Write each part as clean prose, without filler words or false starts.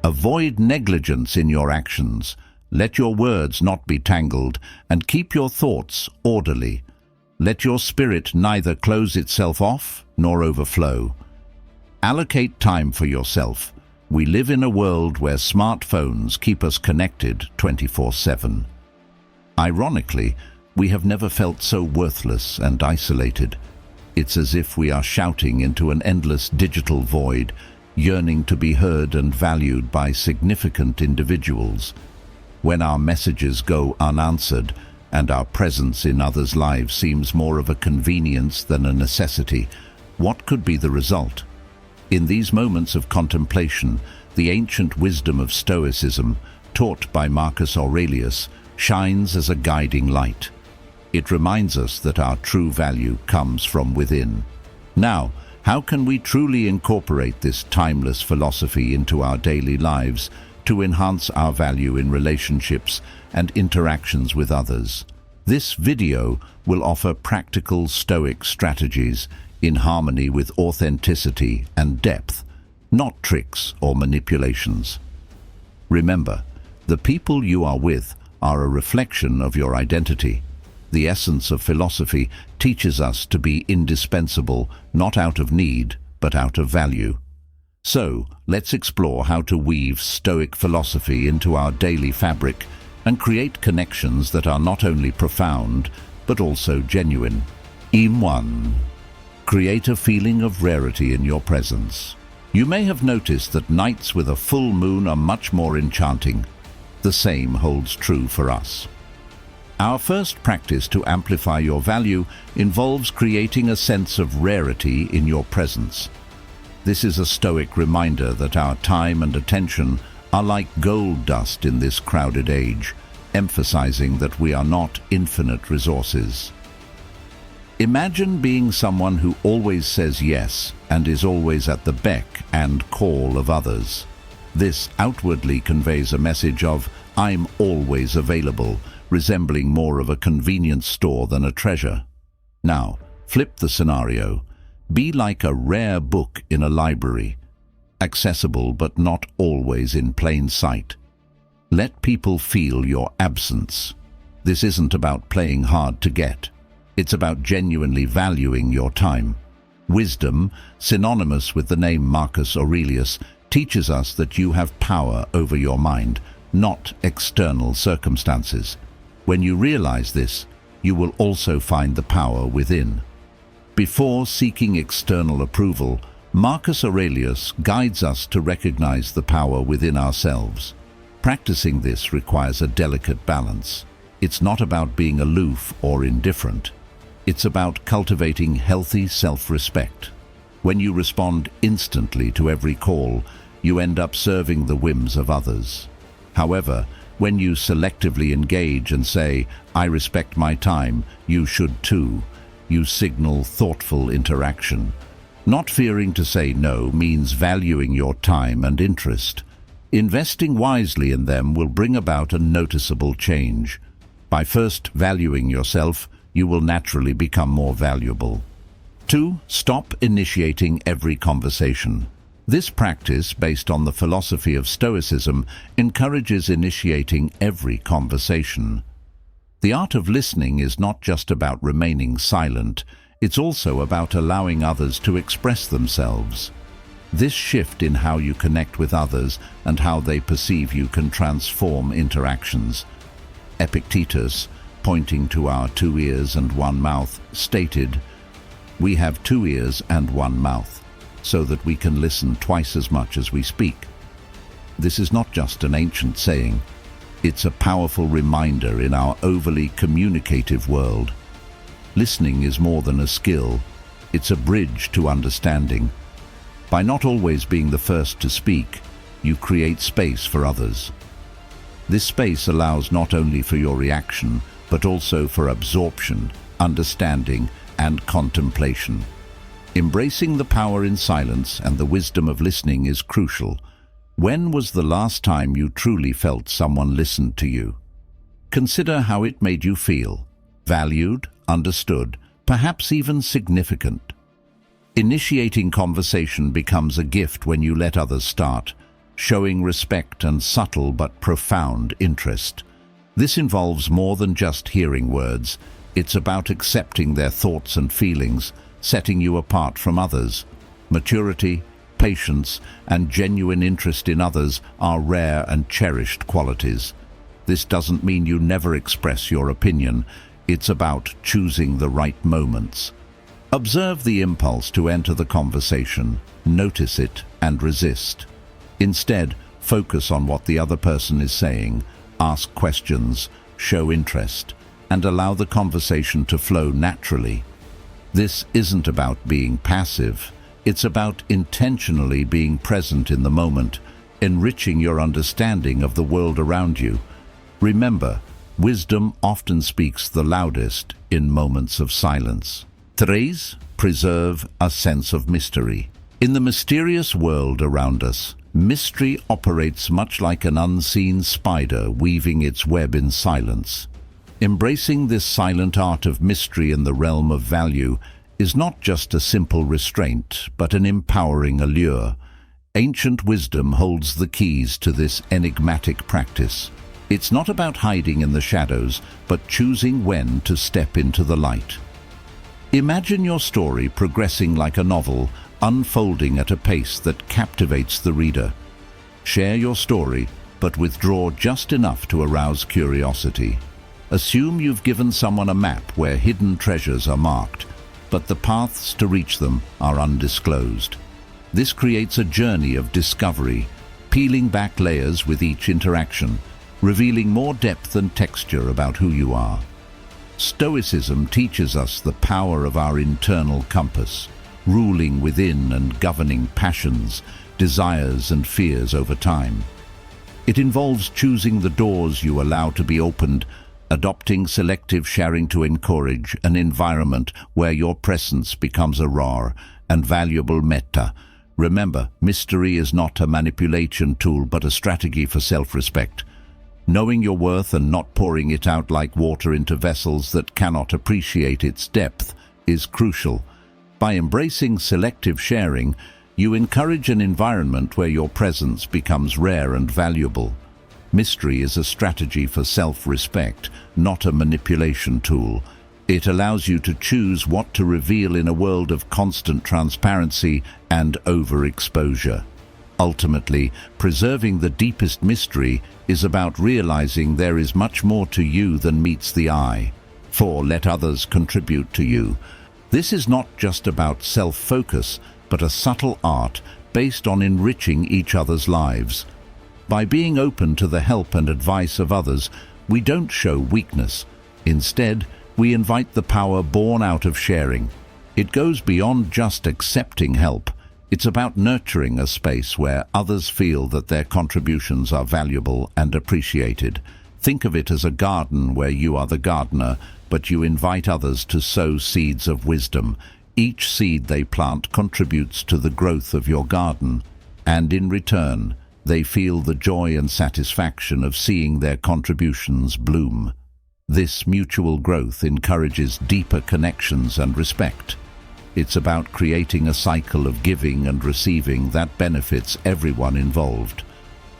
Avoid negligence in your actions. Let your words not be tangled, and keep your thoughts orderly. Let your spirit neither close itself off nor overflow. Allocate time for yourself. We live in a world where smartphones keep us connected 24/7. Ironically, we have never felt so worthless and isolated. It's as if we are shouting into an endless digital void, yearning to be heard and valued by significant individuals. When our messages go unanswered and our presence in others' lives seems more of a convenience than a necessity, what could be the result? In these moments of contemplation, the ancient wisdom of Stoicism, taught by Marcus Aurelius, shines as a guiding light. It reminds us that our true value comes from within. Now, how can we truly incorporate this timeless philosophy into our daily lives to enhance our value in relationships and interactions with others? This video will offer practical Stoic strategies in harmony with authenticity and depth, not tricks or manipulations. Remember, the people you are with are a reflection of your identity. The essence of philosophy teaches us to be indispensable, not out of need, but out of value. So, let's explore how to weave Stoic philosophy into our daily fabric and create connections that are not only profound, but also genuine. 1. Create a feeling of rarity in your presence. You may have noticed that nights with a full moon are much more enchanting. The same holds true for us. Our first practice to amplify your value involves creating a sense of rarity in your presence. This is a Stoic reminder that our time and attention are like gold dust in this crowded age, emphasizing that we are not infinite resources. Imagine being someone who always says yes and is always at the beck and call of others. This outwardly conveys a message of "I'm always available," resembling more of a convenience store than a treasure. Now, flip the scenario. Be like a rare book in a library, accessible but not always in plain sight. Let people feel your absence. This isn't about playing hard to get. It's about genuinely valuing your time. Wisdom, synonymous with the name Marcus Aurelius, teaches us that you have power over your mind, not external circumstances. When you realize this, you will also find the power within. Before seeking external approval, Marcus Aurelius guides us to recognize the power within ourselves. Practicing this requires a delicate balance. It's not about being aloof or indifferent. It's about cultivating healthy self-respect. When you respond instantly to every call, you end up serving the whims of others. However, when you selectively engage and say, "I respect my time, you should too," you signal thoughtful interaction. Not fearing to say no means valuing your time and interest. Investing wisely in them will bring about a noticeable change. By first valuing yourself, you will naturally become more valuable. 2. Stop initiating every conversation. This practice, based on the philosophy of Stoicism, encourages initiating every conversation. The art of listening is not just about remaining silent, it's also about allowing others to express themselves. This shift in how you connect with others and how they perceive you can transform interactions. Epictetus, pointing to our 2 ears and 1 mouth, stated, "We have 2 ears and 1 mouth, so that we can listen twice as much as we speak." This is not just an ancient saying, it's a powerful reminder in our overly communicative world. Listening is more than a skill, it's a bridge to understanding. By not always being the first to speak, you create space for others. This space allows not only for your reaction, but also for absorption, understanding, and contemplation. Embracing the power in silence and the wisdom of listening is crucial. When was the last time you truly felt someone listened to you? Consider how it made you feel. Valued, understood, perhaps even significant. Initiating conversation becomes a gift when you let others start. showing respect and subtle but profound interest. This involves more than just hearing words. It's about accepting their thoughts and feelings, setting you apart from others. Maturity, patience, and genuine interest in others are rare and cherished qualities. This doesn't mean you never express your opinion. It's about choosing the right moments. Observe the impulse to enter the conversation, notice it, and resist. Instead, focus on what the other person is saying, ask questions, show interest, and allow the conversation to flow naturally. This isn't about being passive. It's about intentionally being present in the moment, enriching your understanding of the world around you. Remember, wisdom often speaks the loudest in moments of silence. 3. Preserve a sense of mystery. In the mysterious world around us, mystery operates much like an unseen spider weaving its web in silence. Embracing this silent art of mystery in the realm of value is not just a simple restraint, but an empowering allure. Ancient wisdom holds the keys to this enigmatic practice. It's not about hiding in the shadows, but choosing when to step into the light. Imagine your story progressing like a novel, unfolding at a pace that captivates the reader. Share your story, but withdraw just enough to arouse curiosity. Assume you've given someone a map where hidden treasures are marked, but the paths to reach them are undisclosed. This creates a journey of discovery, peeling back layers with each interaction, revealing more depth and texture about who you are. Stoicism teaches us the power of our internal compass, ruling within and governing passions, desires and fears over time. It involves choosing the doors you allow to be opened, adopting selective sharing to encourage an environment where your presence becomes a rare and valuable meta. Remember, mystery is not a manipulation tool but a strategy for self-respect. Knowing your worth and not pouring it out like water into vessels that cannot appreciate its depth is crucial. By embracing selective sharing, you encourage an environment where your presence becomes rare and valuable. Mystery is a strategy for self-respect, not a manipulation tool. It allows you to choose what to reveal in a world of constant transparency and overexposure. Ultimately, preserving the deepest mystery is about realizing there is much more to you than meets the eye. 4. Let others contribute to you. This is not just about self-focus, but a subtle art based on enriching each other's lives. By being open to the help and advice of others, we don't show weakness. Instead, we invite the power born out of sharing. It goes beyond just accepting help. It's about nurturing a space where others feel that their contributions are valuable and appreciated. Think of it as a garden where you are the gardener, but you invite others to sow seeds of wisdom. Each seed they plant contributes to the growth of your garden, and in return, they feel the joy and satisfaction of seeing their contributions bloom. This mutual growth encourages deeper connections and respect. It's about creating a cycle of giving and receiving that benefits everyone involved.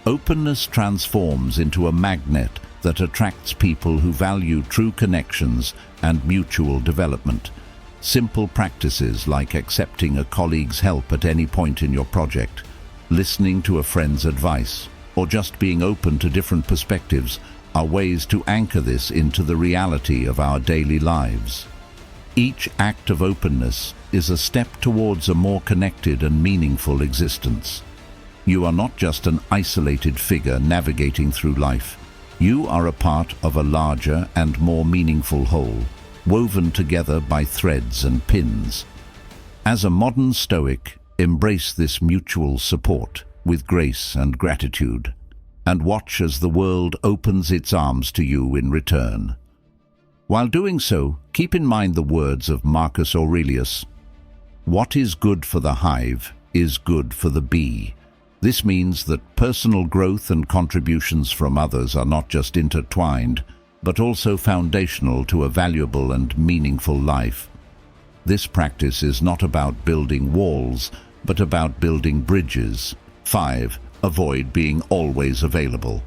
Openness transforms into a magnet that attracts people who value true connections and mutual development. Simple practices like accepting a colleague's help at any point in your project, listening to a friend's advice, or just being open to different perspectives are ways to anchor this into the reality of our daily lives. Each act of openness is a step towards a more connected and meaningful existence. You are not just an isolated figure navigating through life. You are a part of a larger and more meaningful whole, woven together by threads and pins. As a modern Stoic, embrace this mutual support with grace and gratitude, and watch as the world opens its arms to you in return. While doing so, keep in mind the words of Marcus Aurelius: "What is good for the hive is good for the bee." This means that personal growth and contributions from others are not just intertwined, but also foundational to a valuable and meaningful life. This practice is not about building walls, but about building bridges. 5. Avoid being always available.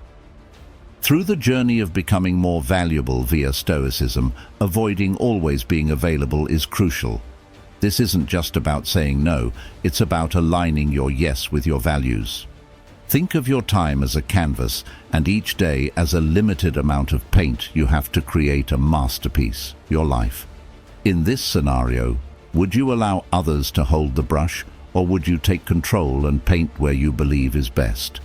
Through the journey of becoming more valuable via Stoicism, avoiding always being available is crucial. This isn't just about saying no, it's about aligning your yes with your values. Think of your time as a canvas and each day as a limited amount of paint you have to create a masterpiece, your life. In this scenario, would you allow others to hold the brush, or would you take control and paint where you believe is best?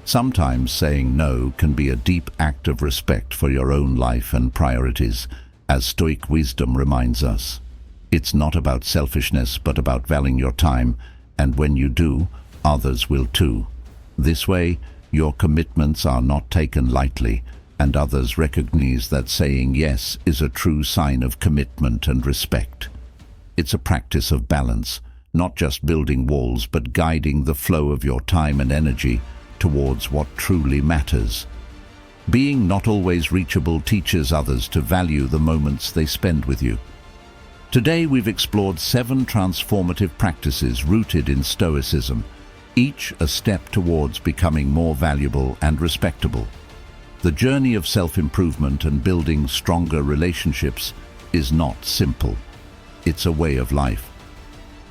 Sometimes saying no can be a deep act of respect for your own life and priorities, as Stoic wisdom reminds us. It's not about selfishness, but about valuing your time, and when you do, others will too. This way, your commitments are not taken lightly, and others recognize that saying yes is a true sign of commitment and respect. It's a practice of balance, not just building walls, but guiding the flow of your time and energy towards what truly matters. Being not always reachable teaches others to value the moments they spend with you. Today we've explored 7 transformative practices rooted in Stoicism, each a step towards becoming more valuable and respectable. The journey of self-improvement and building stronger relationships is not simple. It's a way of life.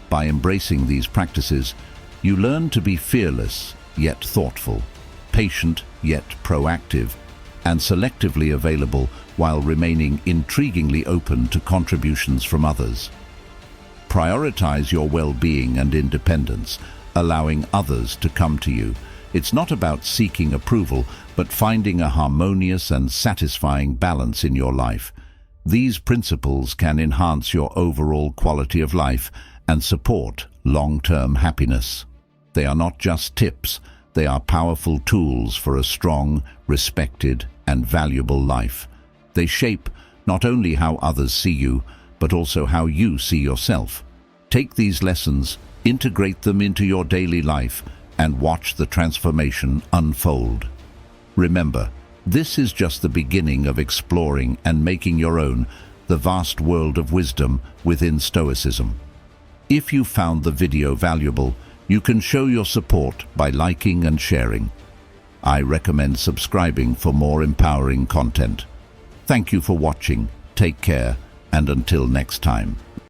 By embracing these practices, you learn to be fearless yet thoughtful, patient yet proactive, and selectively available while remaining intriguingly open to contributions from others. Prioritize your well-being and independence, allowing others to come to you. It's not about seeking approval, but finding a harmonious and satisfying balance in your life. These principles can enhance your overall quality of life and support long-term happiness. They are not just tips, they are powerful tools for a strong, respected, and valuable life. They shape not only how others see you, but also how you see yourself. Take these lessons, integrate them into your daily life, and watch the transformation unfold. Remember, this is just the beginning of exploring and making your own the vast world of wisdom within Stoicism. If you found the video valuable, you can show your support by liking and sharing. I recommend subscribing for more empowering content. Thank you for watching, take care, and until next time.